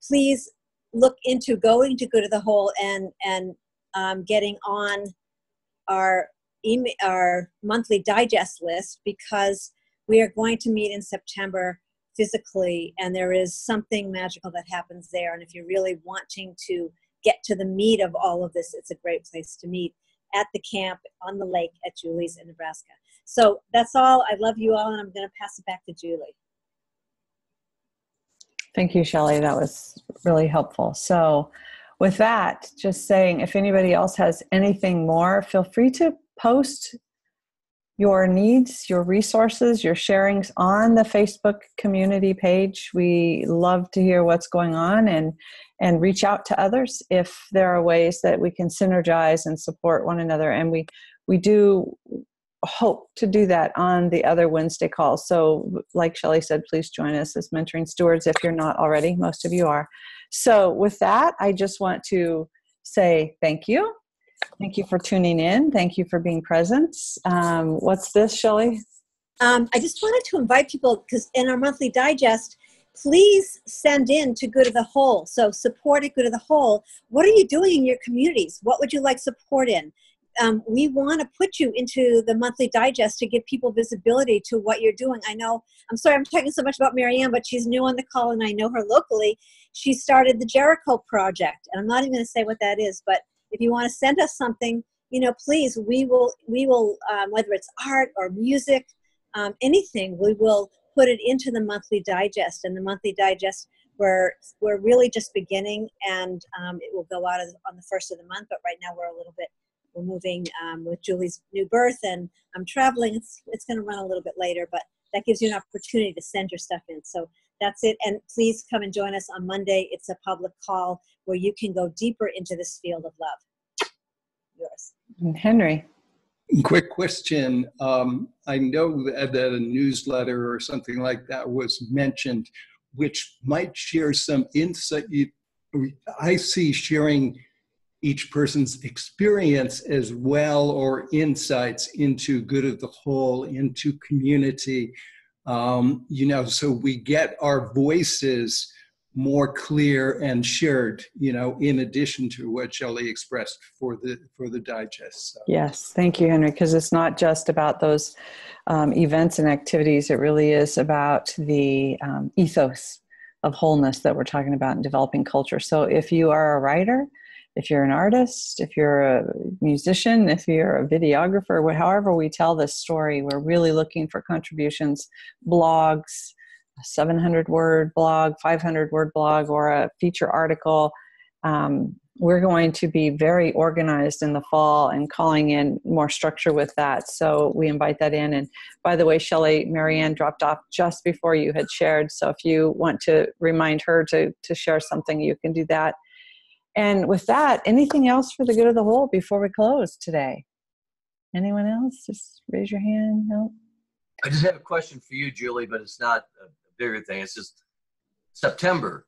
please look into going to Good of the Whole and getting on our monthly digest list, because we are going to meet in September physically, and there is something magical that happens there. And if you're really wanting to get to the meat of all of this, it's a great place to meet, at the camp on the lake at Julie's in Nebraska. So that's all. I love you all, and I'm going to pass it back to Julie. Thank you, Shelley. That was really helpful. So with that, just saying, if anybody else has anything more, feel free to post your needs, your resources, your sharings on the Facebook community page. We love to hear what's going on, and reach out to others if there are ways that we can synergize and support one another. And we do hope to do that on the other Wednesday calls. So like Shelley said, please join us as mentoring stewards if you're not already. Most of you are. So with that, I just want to say thank you. Thank you for tuning in. Thank you for being present. What's this, Shelley? I just wanted to invite people, because in our monthly digest, please send in to Good of the Whole. So support at Good of the Whole. What are you doing in your communities? What would you like support in? We want to put you into the monthly digest to give people visibility to what you're doing. I know, I'm sorry I'm talking so much about Marianne, but she's new on the call and I know her locally. She started the Jericho Project, and I'm not even going to say what that is, but if you want to send us something, please, we will, whether it's art or music, anything, we will put it into the monthly digest. And the monthly digest, we're really just beginning, and it will go out on the first of the month. But right now we're moving with Julie's new birth, and I'm traveling. It's going to run a little bit later, but that gives you an opportunity to send your stuff in. So that's it. And please come and join us on Monday. It's a public call where you can go deeper into this field of love. Yours. Henry. Quick question. I know that a newsletter or something like that was mentioned, which might share some insight. I see sharing each person's experience as well, or insights into Good of the Whole, into community, so we get our voices more clear and shared, in addition to what Shelley expressed for the digest. So. Yes, thank you, Henry, because it's not just about those events and activities. It really is about the ethos of wholeness that we're talking about in developing culture. So if you are a writer, if you're an artist, if you're a musician, if you're a videographer, however we tell this story, we're really looking for contributions, blogs, a 700-word blog, 500-word blog, or a feature article. We're going to be very organized in the fall and calling in more structure with that. So we invite that in. And by the way, Shelley, Marianne dropped off just before you had shared. So if you want to remind her to share something, you can do that. And with that, anything else for the Good of the Whole before we close today? Anyone else? Just raise your hand. No. I just have a question for you, Julie, but it's not a bigger thing. It's just September.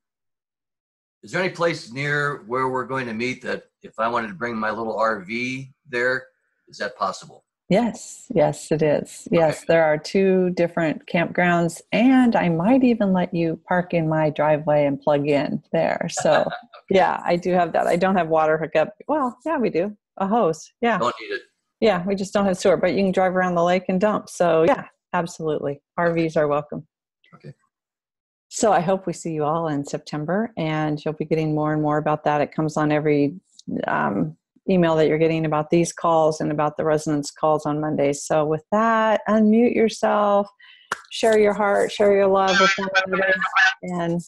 Is there any place near where we're going to meet that if I wanted to bring my little RV there, is that possible? Yes, it is. Yes, okay. There are 2 different campgrounds, and I might even let you park in my driveway and plug in there. So, yeah, I do have that. I don't have water hookup. Well, yeah, we do. A hose. Yeah. Don't need it. Yeah, we just don't have sewer, but you can drive around the lake and dump. So, yeah, absolutely. RVs are welcome. Okay. So I hope we see you all in September, and you'll be getting more and more about that. It comes on every email that you're getting about these calls and about the resonance calls on Mondays. So with that, unmute yourself, share your heart, share your love with one another. And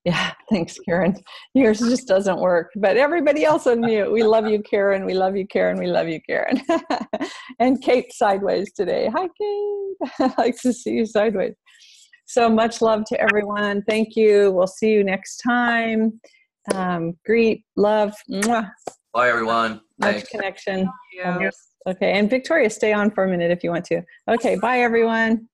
yeah, thanks, Karen. Yours just doesn't work, but everybody else on mute. We love you, Karen. We love you, Karen. We love you, Karen. And Kate sideways today. Hi, Kate. I like to see you sideways. So much love to everyone. Thank you. We'll see you next time. Greet, love. Mwah. Bye, everyone. Much Thanks. connection. Okay, and Victoria, stay on for a minute if you want to. Okay, bye, everyone.